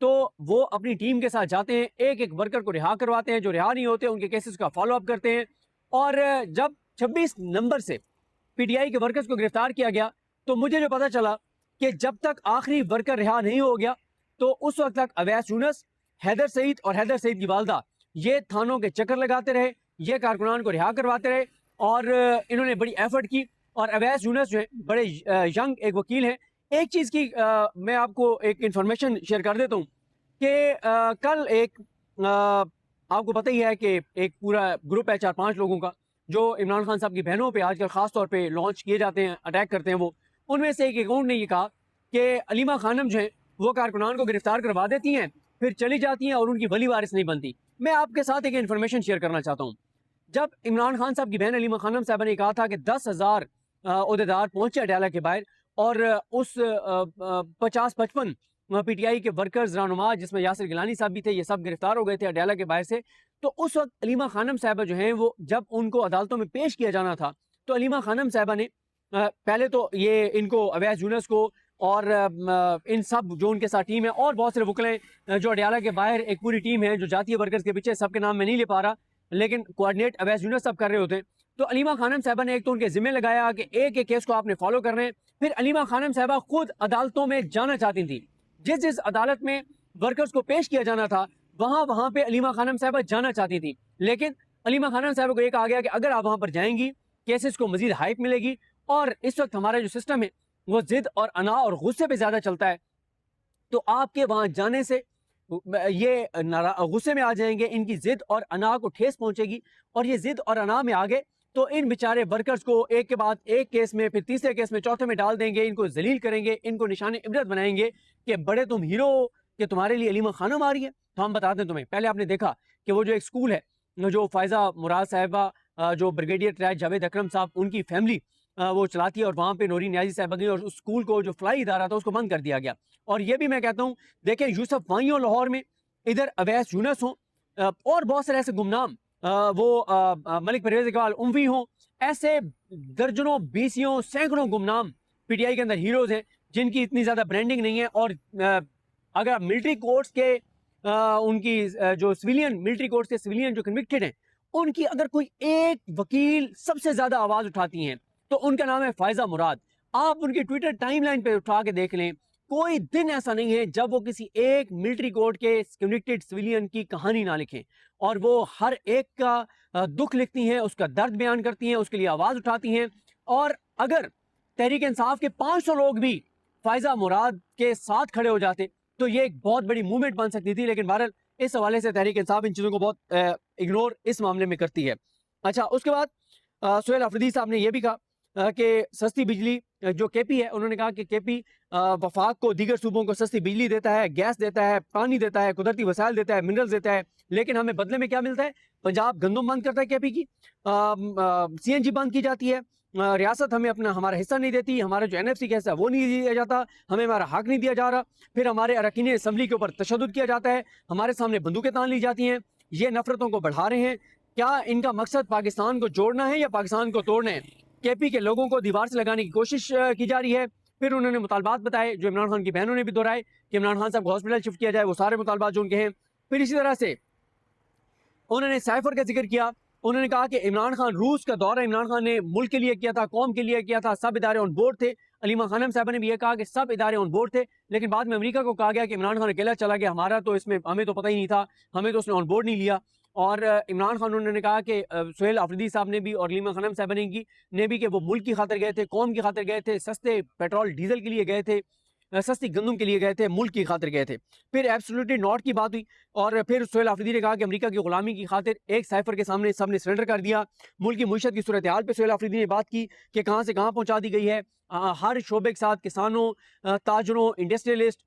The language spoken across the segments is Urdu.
تو وہ اپنی ٹیم کے ساتھ جاتے ہیں, ایک ایک ورکر کو رہا کرواتے ہیں, جو رہا نہیں ہوتے ان کے کیسز کا فالو اپ کرتے ہیں. اور جب 26 نمبر سے پی ٹی آئی کے ورکرز کو گرفتار کیا گیا تو مجھے جو پتا چلا کہ جب تک آخری ورکر رہا نہیں ہو گیا تو اس وقت تک اویس یونس, حیدر سعید اور حیدر سعید کی والدہ یہ تھانوں کے چکر لگاتے رہے, یہ کارکنان کو رہا کرواتے رہے, اور انہوں نے بڑی ایفرٹ کی. اور اویس یونس جو ہے بڑے ینگ ایک وکیل ہیں. ایک چیز کی میں آپ کو ایک انفارمیشن شیئر کر دیتا ہوں کہ کل ایک آپ کو پتہ ہی ہے کہ ایک پورا گروپ ہے 4-5 لوگوں کا جو عمران خان صاحب کی بہنوں پہ آج کل خاص طور پہ لانچ کیے جاتے ہیں, اٹیک کرتے ہیں. وہ ان میں سے ایک اکاؤنٹ نے یہ کہا کہ علیمہ خانم جو ہیں وہ کارکنان کو گرفتار کروا دیتی ہیں, پھر چلی جاتی ہیں اور ان کی ولی وارث نہیں بنتی. میں آپ کے ساتھ ایک انفارمیشن شیئر کرنا چاہتا ہوں. جب عمران خان صاحب کی بہن علیمہ خانم صاحبہ نے کہا تھا کہ 10,000 عہدیدار پہنچے اڈیالہ کے باہر, اور اس 50-55 پی ٹی آئی کے ورکرز رہنما جس میں یاسر گیلانی صاحب بھی تھے, یہ سب گرفتار ہو گئے تھے اڈیالہ کے باہر سے. تو اس وقت علیمہ خانم صاحبہ جو ہیں وہ جب ان کو عدالتوں میں پیش کیا جانا تھا تو علیمہ خانم صاحبہ نے پہلے تو یہ ان کو اویس یونس کو اور ان سب جو ان کے ساتھ ٹیم ہے اور بہت سارے وکلیں جو اڈیالہ کے باہر ایک پوری ٹیم ہے جو جاتی ہے ورکرز کے پیچھے, سب کے نام میں نہیں لے پا رہا لیکن کوآرڈینیٹ اویس یونس سب کر رہے ہوتے ہیں. تو علیمہ خانم صاحبہ نے ایک تو ان کے ذمہ لگایا کہ ایک ایک کیس کو آپ نے فالو کرنا ہے. پھر علیمہ خانم صاحبہ خود عدالتوں میں جانا چاہتی تھی, جس عدالت میں ورکرز کو پیش کیا جانا تھا وہاں پہ علیمہ خانم صاحبہ جانا چاہتی تھی. لیکن علیمہ خانم صاحبہ کو یہ کہا گیا کہ اگر آپ وہاں پر جائیں گی کیسز کو مزید ہائپ ملے گی, اور اس وقت ہمارا جو سسٹم ہے وہ ضد اور انا اور غصے پہ زیادہ چلتا ہے, تو آپ کے وہاں جانے سے یہ غصے میں آ جائیں گے, ان کی ضد اور انا کو ٹھیس پہنچے گی, اور یہ ضد اور انا میں آگے تو ان بیچارے ورکرز کو ایک کے بعد ایک کیس میں, پھر تیسرے کیس میں, چوتھے میں ڈال دیں گے, ان کو ذلیل کریں گے, ان کو نشان عبرت بنائیں گے کہ بڑے تم ہیرو ہو کہ تمہارے لیے علیمہ خانم آ رہی ہے. تو ہم بتاتے ہیں تمہیں, پہلے آپ نے دیکھا کہ وہ جو ایک سکول ہے جو فائزہ مراد صاحبہ جو بریگیڈیئر ٹریڈ جاوید اکرم صاحب ان کی فیملی وہ چلاتی ہے, اور وہاں پہ نوری نیازی صاحبہ گئی اور اس سکول کو جو فلائی ادارہ تھا اس کو بند کر دیا گیا. اور یہ بھی میں کہتا ہوں دیکھیں یوسف وائیوں لاہور میں, ادھر اویس یونس ہوں, اور بہت سارے ایسے گمنام وہ ملک پرویز اقبال اموی ہوں, ایسے درجنوں بیسیوں سینکڑوں گمنام پی ٹی آئی کے اندر ہیروز ہیں جن کی اتنی زیادہ برانڈنگ نہیں ہے. اور اگر ملٹری کورٹس کے ان کی جو سویلین ملٹری کورٹس کے سویلین جو کنوکٹڈ ہیں ان کی اگر کوئی ایک وکیل سب سے زیادہ آواز اٹھاتی ہیں تو ان کا نام ہے فائزہ مراد. آپ ان کی ٹویٹر ٹائم لائن پہ اٹھا کے دیکھ لیں, کوئی دن ایسا نہیں ہے جب وہ کسی ایک ملٹری کورٹ کے کنوکٹڈ سویلین کی کہانی نہ لکھیں, اور وہ ہر ایک کا دکھ لکھتی ہیں, اس کا درد بیان کرتی ہیں, اس کے لیے آواز اٹھاتی ہیں. اور اگر تحریک انصاف کے 500 لوگ بھی فائزہ مراد کے ساتھ کھڑے ہو جاتے تو یہ ایک بہت بڑی موومنٹ بن سکتی تھی, لیکن بہرحال اس حوالے سے تحریک انصاف ان چیزوں کو بہت اگنور اس معاملے میں کرتی ہے. اچھا, اس کے بعد سہیل آفریدی صاحب نے یہ بھی کہا کہ سستی بجلی جو کے پی ہے, انہوں نے کہا کہ کے پی وفاق کو دیگر صوبوں کو سستی بجلی دیتا ہے, گیس دیتا ہے, پانی دیتا ہے, قدرتی وسائل دیتا ہے, منرلز دیتا ہے, لیکن ہمیں بدلے میں کیا ملتا ہے؟ پنجاب گندم بند کرتا ہے کے پی کی, سی این جی بند کی جاتی ہے, ریاست ہمیں ہمارا حصہ نہیں دیتی, ہمارا جو این ایف سی کا حصہ ہے وہ نہیں دیا جاتا, ہمیں ہمارا حق نہیں دیا جا رہا, پھر ہمارے اراکین اسمبلی کے اوپر تشدد کیا جاتا ہے, ہمارے سامنے بندوقیں تان لی جاتی ہیں. یہ نفرتوں کو بڑھا رہے ہیں. کیا ان کا مقصد پاکستان کو جوڑنا ہے یا پاکستان کو توڑنا ہے؟ کے پی کے لوگوں کو دیوار سے لگانے کی کوشش کی جا رہی ہے. پھر انہوں نے مطالبات بتائے جو عمران خان کی بہنوں نے بھی دہرائے کہ عمران خان صاحب کو ہاسپٹل شفٹ کیا جائے, وہ سارے مطالبات جو ان کے ہیں. پھر اسی طرح سے انہوں نے سائفر کا ذکر کیا, انہوں نے کہا کہ عمران خان روس کا دورہ عمران خان نے ملک کے لیے کیا تھا, قوم کے لیے کیا تھا, سب ادارے آن بورڈ تھے. علیمہ خانم صاحبہ نے بھی یہ کہا کہ سب ادارے آن بورڈ تھے, لیکن بعد میں امریکہ کو کہا گیا کہ عمران خان اکیلا چلا گیا, ہمارا تو اس میں ہمیں تو پتہ ہی نہیں تھا, ہمیں تو اس نے آن بورڈ نہیں لیا. اور عمران خان انہوں نے کہا کہ سہیل آفریدی صاحب نے بھی اور علیمہ خانم صاحبہ نے بھی کہ وہ ملک کی خاطر گئے تھے, قوم کی خاطر گئے تھے, سستے پیٹرول ڈیزل کے لیے گئے تھے, سستی گندم کے لیے گئے تھے, ملک کی خاطر گئے تھے. پھر ایبسولوٹلی ناٹ کی بات ہوئی, اور پھر سہیل آفریدی نے کہا کہ امریکہ کی غلامی کی خاطر ایک سائفر کے سامنے سب نے سرنڈر کر دیا. ملک کی معیشت کی صورتحال پہ سہیل آفریدی نے بات کی کہ کہاں سے کہاں پہنچا دی گئی ہے, ہر شعبے کے ساتھ کسانوں, تاجروں, انڈسٹریلسٹ,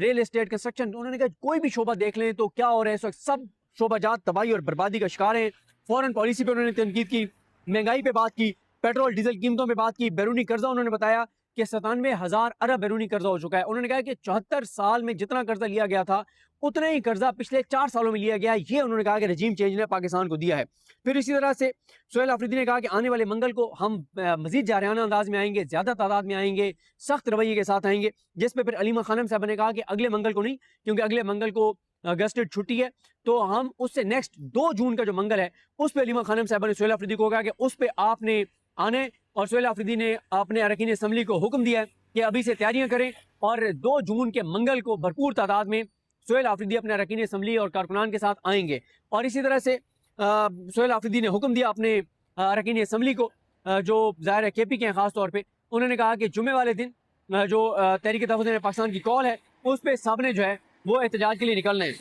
ریل اسٹیٹ, کنسٹرکشن, انہوں نے کہا کوئی بھی شعبہ دیکھ لیں تو کیا ہو رہا ہے اس وقت, سب شعبہ جات تباہی اور بربادی کا شکار ہیں. فورن پالیسی پہ انہوں نے تنقید کی, مہنگائی پہ بات کی, پیٹرول ڈیزل قیمتوں پہ بات کی, بیرونی قرضہ انہوں نے بتایا کہ 97,000 ارب بیرونی قرضہ ہو چکا ہے. انہوں نے کہا کہ 74 سال میں جتنا قرضہ لیا گیا تھا اتنا ہی قرضہ پچھلے 4 سالوں میں لیا گیا. یہ انہوں نے کہا کہ رجیم چینج نے پاکستان کو دیا ہے. پھر اسی طرح سے سہیل آفریدی نے کہا کہ آنے والے منگل کو ہم مزید جارحانہ انداز میں آئیں گے, زیادہ تعداد میں آئیں گے, سخت رویے کے ساتھ آئیں گے. جس پہ پھر علیمہ خانم صاحب نے کہا کہ اگلے منگل کو نہیں, کیونکہ اگلے منگل کو گسٹڈ چھٹی ہے, تو ہم اس سے نیکسٹ 2 جون کا جو منگل ہے اس پہ علیمہ خانم صاحب نے سہیل آفریدی کو کہا کہ اس پہ آپ نے آنے. اور سہیل آفریدی نے اپنے اراکین اسمبلی کو حکم دیا ہے کہ ابھی سے تیاریاں کریں, اور 2 جون کے منگل کو بھرپور تعداد میں سہیل آفریدی اپنے اراکین اسمبلی اور کارکنان کے ساتھ آئیں گے. اور اسی طرح سے سہیل آفریدی نے حکم دیا اپنے اراکین اسمبلی کو, جو ظاہر ہے کے پی کے ہیں خاص طور پہ. انہوں نے کہا کہ جمعے والے دن جو تحریک تحفظ پاکستان کی کال ہے اس پہ سب نے جو ہے وہ احتجاج کے لیے نکلنا ہے.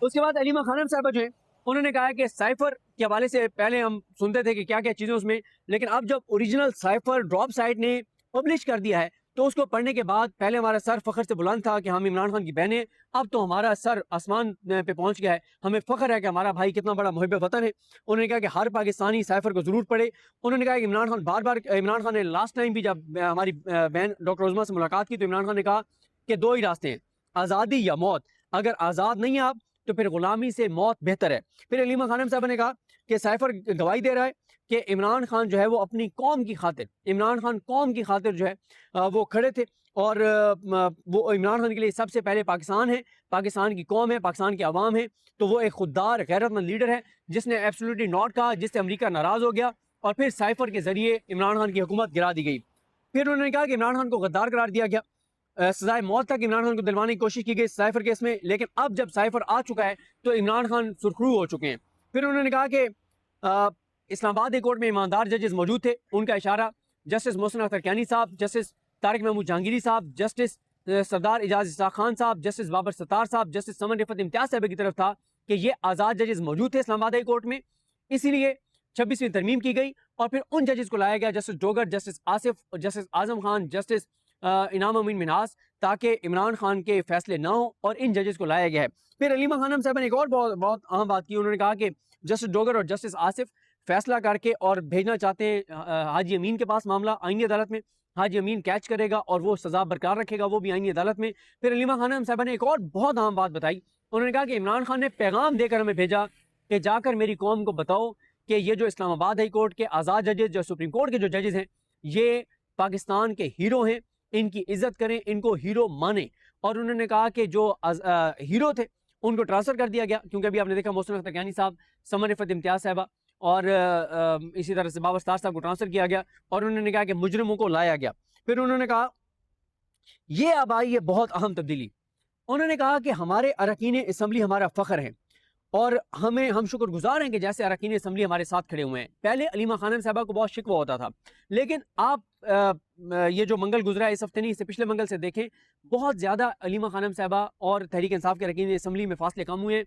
اس کے بعد علیمہ خانم صاحبہ جو ہیں انہوں نے کہا کہ سائفر کے حوالے سے پہلے ہم سنتے تھے کہ کیا کیا چیزیں اس میں, لیکن اب جب اوریجنل سائفر ڈراپ سائٹ نے پبلش کر دیا ہے تو اس کو پڑھنے کے بعد پہلے ہمارا سر فخر سے بلند تھا کہ ہم عمران خان کی بہنیں, اب تو ہمارا سر آسمان پہ پہنچ گیا ہے. ہمیں فخر ہے کہ ہمارا بھائی کتنا بڑا محب وطن ہے. انہوں نے کہا کہ ہر پاکستانی سائفر کو ضرور پڑھے. انہوں نے کہا کہ عمران خان عمران خان نے لاسٹ ٹائم بھی جب ہماری بہن ڈاکٹر عظمیٰ سے ملاقات کی تو عمران خان نے کہا کہ 2 ہی راستے ہیں, آزادی یا موت. اگر آزاد نہیں ہیں آپ تو پھر غلامی سے موت بہتر ہے. پھر علیمہ خانم صاحب نے کہا کہ سائفر گواہی دے رہا ہے کہ عمران خان جو ہے وہ اپنی قوم کی خاطر, عمران خان قوم کی خاطر جو ہے وہ کھڑے تھے, اور وہ عمران خان کے لیے سب سے پہلے پاکستان ہے, پاکستان کی قوم ہے, پاکستان کے عوام ہے. تو وہ ایک خوددار غیرت مند لیڈر ہے جس نے ایبسولوٹلی ناٹ کہا, جس سے امریکہ ناراض ہو گیا, اور پھر سائفر کے ذریعے عمران خان کی حکومت گرا دی گئی. پھر انہوں نے کہا کہ عمران خان کو غدار قرار دیا گیا, سزائے موت تک عمران خان کو دلوانے کی کوشش کی گئی سائفر کیس میں, لیکن اب جب سائفر آ چکا ہے تو عمران خان سرخرو ہو چکے ہیں. پھر انہوں نے کہا کہ اسلام آباد ہائی کورٹ میں ایماندار ججز موجود تھے, ان کا اشارہ جسٹس محسن اختر کیانی صاحب, جسٹس طارق محمود جہانگیری صاحب, جسٹس سردار اعجاز اسحاق خان صاحب, جسٹس بابر ستار صاحب, جسٹس سمن رفعت امتیاز صاحب کی طرف تھا کہ یہ آزاد ججز موجود تھے اسلام آباد ہائی کورٹ میں, اسی لیے 26ویں ترمیم کی گئی. اور پھر ان ججز کو لایا گیا, justice Dogar, justice Asif, justice Azam Khan, justice Inam Amin Minhas, تاکہ عمران خان کے فیصلے نہ ہوں, اور ان ججز کو لایا گیا ہے. پھر علیمہ خانم صاحب نے ایک اور بہت اہم بات کی. انہوں نے کہا کہ جسٹس ڈوگر اور جسٹس آصف فیصلہ کر کے اور بھیجنا چاہتے ہیں حاجی امین کے پاس معاملہ آئینی عدالت میں. حاجی امین کیچ کرے گا اور وہ سزا برقرار رکھے گا, وہ بھی آئینی عدالت میں. پھر علیمہ خانم صاحبہ نے ایک اور بہت اہم بات بتائی. انہوں نے کہا کہ عمران خان نے پیغام دے کر ہمیں بھیجا کہ جا کر میری قوم کو بتاؤ کہ یہ جو اسلام آباد ہائی کورٹ کے آزاد ججز, جو سپریم کورٹ کے جو ججز ہیں, یہ پاکستان کے ہیرو ہیں, ان کی عزت کریں, ان کو ہیرو مانیں. اور انہوں نے کہا کہ جو ہیرو تھے ان کو ٹرانسفر کر دیا گیا, کیونکہ ابھی آپ نے دیکھا محسن اختر کیانی صاحب, سمن رفعت امتیاز صاحبہ, اور اسی طرح سے بابر ستار صاحب کو ٹرانسفر کیا گیا, اور انہوں نے کہا کہ مجرموں کو لایا گیا. پھر انہوں نے کہا یہ اب آئی ہے بہت اہم تبدیلی. انہوں نے کہا کہ ہمارے اراکین اسمبلی ہمارا فخر ہیں, اور ہم شکر گزار ہیں کہ جیسے اراکین اسمبلی ہمارے ساتھ کھڑے ہوئے ہیں. پہلے علیمہ خانم صاحبہ کو بہت شکوہ ہوتا تھا, لیکن آپ یہ جو منگل گزرا ہے اس ہفتے نہیں, اس سے پچھلے منگل سے دیکھیں, بہت زیادہ علیمہ خانم صاحبہ اور تحریک انصاف کے اراکین اسمبلی میں فاصلے کم ہوئے ہیں.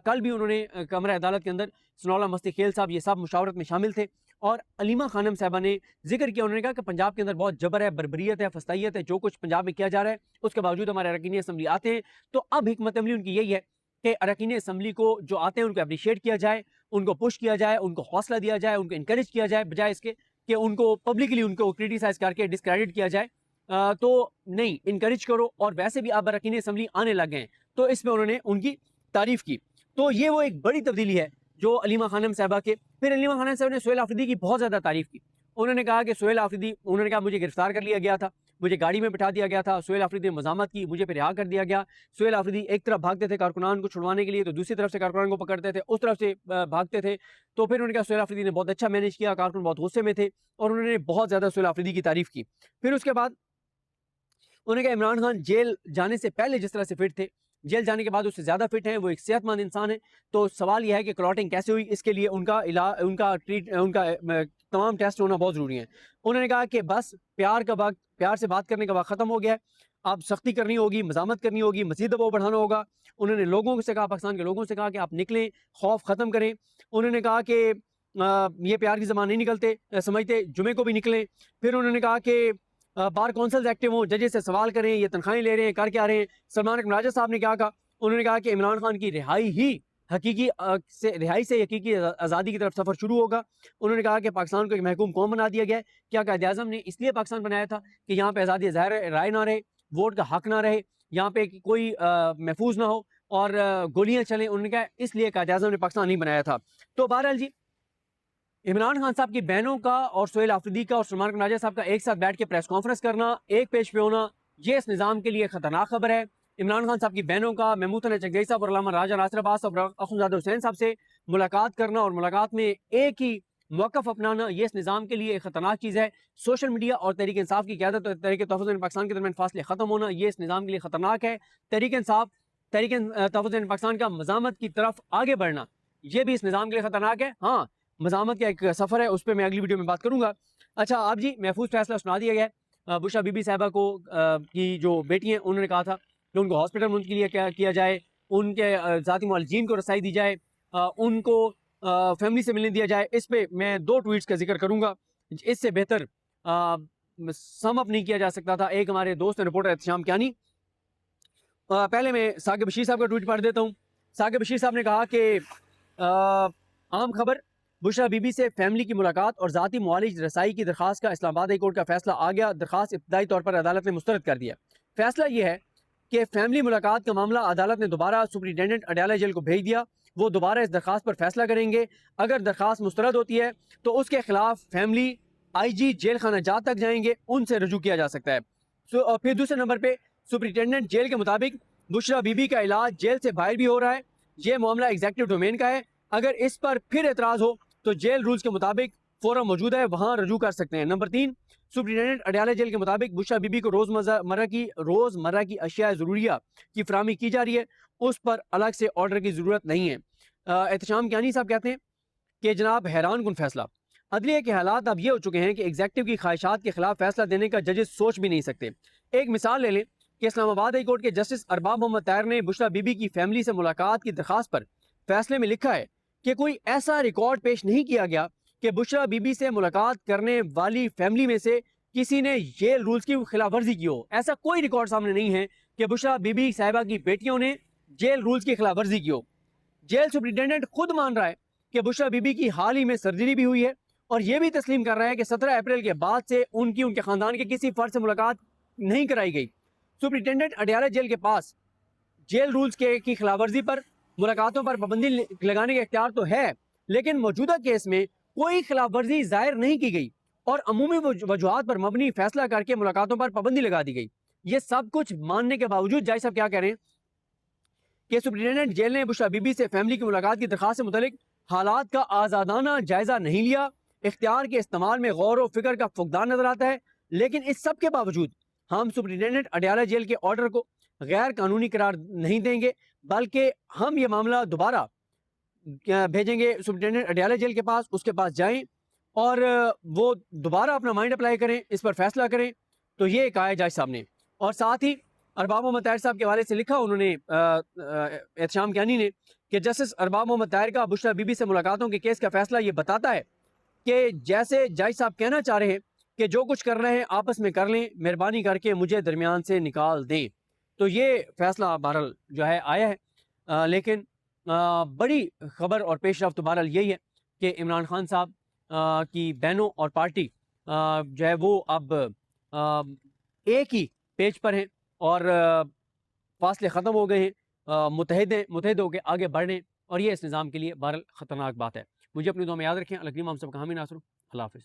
کل بھی انہوں نے کمرہ عدالت کے اندر ثناء اللہ مستی خیل صاحب یہ سب مشاورت میں شامل تھے, اور علیمہ خانم صاحبہ نے ذکر کیا. انہوں نے کہا کہ پنجاب کے اندر بہت جبر ہے, بربریت ہے, فسطائیت ہے, جو کچھ پنجاب میں کیا جا رہا ہے اس کے باوجود ہمارے اراکین اسمبلی آتے ہیں. تو اب حکمت عملی ان کی یہی ہے کہ اراکین اسمبلی کو جو آتے ہیں ان کو اپریشیٹ کیا جائے, ان کو پش کیا جائے, ان کو حوصلہ دیا جائے, ان کو انکریج کیا جائے, بجائے اس کے کہ ان کو پبلکلی ان کو کرٹیسائز کر کے ڈسکریڈٹ کیا جائے. تو نہیں, انکریج کرو. اور ویسے بھی اب اراکین اسمبلی آنے لگ گئے ہیں, تو اس میں انہوں نے ان کی تعریف کی. تو یہ وہ ایک بڑی تبدیلی ہے جو علیمہ خانم صاحبہ کے. پھر علیمہ خانم صاحب نے سہیل آفریدی کی بہت زیادہ تعریف کی. انہوں نے کہا کہ سہیل آفریدی, انہوں نے کہا مجھے گرفتار کر لیا گیا تھا, مجھے گاڑی میں بٹھا دیا گیا تھا, سہیل آفریدی نے مزاحمت کی, مجھے پہ رہا کر دیا گیا. سہیل آفریدی ایک طرف بھاگتے تھے کارکنان کو چھڑوانے کے لیے, تو دوسری طرف سے کارکنان کو پکڑتے تھے, اس طرف سے بھاگتے تھے. تو پھر انہوں نے کہا سہیل آفریدی نے بہت اچھا مینیج کیا, کارکن بہت غصے میں تھے, اور انہوں نے بہت زیادہ سہیل آفریدی کی تعریف کی. پھر اس کے بعد انہوں نے کہا عمران خان جیل جانے سے پہلے جس طرح سے فٹ تھے, جیل جانے کے بعد اس سے زیادہ فٹ ہیں, وہ ایک صحت مند انسان ہے. تو سوال یہ ہے کہ کلاٹنگ کیسے ہوئی, اس کے لیے ان کا تمام ٹیسٹ ہونا بہت ضروری ہے. انہوں نے کہا کہ بس پیار سے بات کرنے کا وقت ختم ہو گیا ہے, اب سختی کرنی ہوگی, مزاحمت کرنی ہوگی, مزید دباؤ بڑھانا ہوگا. انہوں نے لوگوں سے کہا, پاکستان کے لوگوں سے کہا کہ آپ نکلیں, خوف ختم کریں. انہوں نے کہا کہ یہ پیار کی زبان نہیں نکلتے سمجھتے, جمعے کو بھی نکلیں. پھر انہوں نے کہا کہ بار کونسلز ایکٹیو ہوں, ججز سے سوال کریں, یہ تنخواہیں لے رہے ہیں, کر کے آ رہے ہیں. سلمان اکرم راجہ صاحب نے کیا کہا, انہوں نے کہا کہ عمران خان کی رہائی سے حقیقی آزادی کی طرف سفر شروع ہوگا. انہوں نے کہا کہ پاکستان کو ایک محکوم قوم بنا دیا گیا ہے. کیا قائد اعظم نے اس لیے پاکستان بنایا تھا کہ یہاں پہ آزادی ظاہر رائے نہ رہے, ووٹ کا حق نہ رہے, یہاں پہ کوئی محفوظ نہ ہو اور گولیاں چلیں. انہوں نے کہا اس لیے قائد اعظم نے پاکستان نہیں بنایا تھا. تو بہرحال جی عمران خان صاحب کی بہنوں کا اور سہیل آفریدی کا اور سلمان قناجہ صاحب کا ایک ساتھ بیٹھ کے پریس کانفرنس کرنا، ایک پیج پہ ہونا، یہ اس نظام کے لیے خطرناک خبر ہے. عمران خان صاحب کی بہنوں کا محمود حسن چنگیزی صاحب اور علامہ راجہ ناصر عباس اور اخوندزادہ حسین صاحب سے ملاقات کرنا اور ملاقات میں ایک ہی موقف اپنانا، یہ اس نظام کے لیے ایک خطرناک چیز ہے. سوشل میڈیا اور تحریک انصاف کی قیادت اور تحریک تحفظ پاکستان کے درمیان فاصلے ختم ہونا، یہ اس نظام کے لیے خطرناک ہے. تحریک انصاف، تحریک تحفظ پاکستان کا مزاحمت کی طرف آگے بڑھنا، یہ بھی اس نظام کے لیے خطرناک ہے. ہاں، مزاحمت کا ایک سفر ہے، اس پہ میں اگلی ویڈیو میں بات کروں گا. اچھا آپ جی، محفوظ فیصلہ سنا دیا گیا ہے. بشرا بی بی صاحبہ کو کی جو بیٹی ہیں انہوں نے کہا تھا کہ ان کو ہاسپٹل منتقل کیا جائے، ان کے ذاتی معالجین کو رسائی دی جائے، ان کو فیملی سے ملنے دیا جائے. اس پہ میں 2 ٹویٹس کا ذکر کروں گا. اس سے بہتر سم اپ نہیں کیا جا سکتا تھا. ایک ہمارے دوست رپورٹر احتشام کیانی، پہلے میں ثاقب بشیر صاحب کا ٹویٹ پڑھ دیتا ہوں. ثاقب بشیر صاحب نے کہا کہ عام خبر، بشرا بی بی سے فیملی کی ملاقات اور ذاتی معالج رسائی کی درخواست کا اسلام آباد ہائی کورٹ کا فیصلہ آ گیا. درخواست ابتدائی طور پر عدالت نے مسترد کر دیا. فیصلہ یہ ہے کہ فیملی ملاقات کا معاملہ عدالت نے دوبارہ سپرنٹینڈنٹ اڈیالہ جیل کو بھیج دیا. وہ دوبارہ اس درخواست پر فیصلہ کریں گے. اگر درخواست مسترد ہوتی ہے تو اس کے خلاف فیملی آئی جی جیل خانہ جات تک جائیں گے، ان سے رجوع کیا جا سکتا ہے. پھر دوسرے نمبر پہ سپرنٹینڈنٹ جیل کے مطابق بشرا بی بی کا علاج جیل سے باہر بھی ہو رہا ہے. یہ معاملہ ایگزیکٹو ڈومین کا ہے. اگر اس پر پھر اعتراض ہو تو جیل رولز کے مطابق فورم موجود ہے، وہاں رجوع کر سکتے ہیں. نمبر 3، سپرنٹینڈنٹ اڈیالہ جیل کے مطابق بشرا بی بی کو روزمرہ کی اشیاء ضروریہ کی فراہمی کی جا رہی ہے، اس پر الگ سے آرڈر کی ضرورت نہیں ہے. احتشام کیانی صاحب کہتے ہیں کہ جناب حیران کن فیصلہ، عدلیہ کے حالات اب یہ ہو چکے ہیں کہ ایگزیکٹو کی خواہشات کے خلاف فیصلہ دینے کا ججز سوچ بھی نہیں سکتے. ایک مثال لے لیں کہ اسلام آباد ہائی کورٹ کے جسٹس ارباب محمد طاہر نے بشرا بی بی کی فیملی سے ملاقات کی درخواست پر فیصلے میں لکھا ہے کہ کوئی ایسا ریکارڈ پیش نہیں کیا گیا کہ بشرا بی بی سے ملاقات کرنے والی فیملی میں سے کسی نے جیل رولز کی خلاف ورزی کی ہو. ایسا کوئی ریکارڈ سامنے نہیں ہے کہ بشرا بی بی صاحبہ کی بیٹیوں نے جیل رولز کی خلاف ورزی کی ہو. جیل سپرنٹینڈنٹ خود مان رہا ہے کہ بشرا بی بی کی حال ہی میں سرجری بھی ہوئی ہے اور یہ بھی تسلیم کر رہا ہے کہ 17 اپریل کے بعد سے ان کے خاندان کے کسی فرد سے ملاقات نہیں کرائی گئی. سپرنٹینڈنٹ اڈیالہ جیل کے پاس جیل رولز کی خلاف ورزی پر ملاقاتوں پر پابندی لگانے کا اختیار تو ہے، لیکن موجودہ کیس میں کوئی خلاف ورزی ظاہر نہیں کی گئی اور عمومی وجوہات پر مبنی فیصلہ کر کے ملاقاتوں پر پابندی لگا دی گئی. یہ سب کچھ ماننے کے باوجود جج صاحب کیا کہہ رہے ہیں کہ سپرنٹینڈنٹ جیل نے بشرا بی بی سے فیملی کی ملاقات کی درخواست سے متعلق حالات کا آزادانہ جائزہ نہیں لیا، اختیار کے استعمال میں غور و فکر کا فقدان نظر آتا ہے. لیکن اس سب کے باوجود ہم سپرنٹینڈنٹ اڈیالہ جیل کے آرڈر کو غیر قانونی قرار نہیں دیں گے، بلکہ ہم یہ معاملہ دوبارہ بھیجیں گے سپرنٹینڈنٹ اڈیالہ جیل کے پاس. اس کے پاس جائیں اور وہ دوبارہ اپنا مائنڈ اپلائی کریں، اس پر فیصلہ کریں. تو یہ کہا ہے جج صاحب نے. اور ساتھ ہی ارباب محمد طاہر صاحب کے حوالے سے لکھا انہوں نے احتشام کیانی نے کہ جسٹس ارباب محمد طاہر کا بشرا بی بی سے ملاقاتوں کے کیس کا فیصلہ یہ بتاتا ہے کہ جیسے جج صاحب کہنا چاہ رہے ہیں کہ جو کچھ کر رہے ہیں آپس میں کر لیں، مہربانی کر کے مجھے درمیان سے نکال دیں. تو یہ فیصلہ بہرحال جو ہے آیا ہے. لیکن بڑی خبر اور پیش رفت بہرحال یہی ہے کہ عمران خان صاحب کی بہنوں اور پارٹی جو ہے وہ اب ایک ہی پیج پر ہیں اور فاصلے ختم ہو گئے ہیں، متحد ہو کے آگے بڑھنے، اور یہ اس نظام کے لیے بہرحال خطرناک بات ہے. مجھے اپنی دعا میں یاد رکھیں. الکریم ہم سب کا حامی ناصر. اللہ حافظ.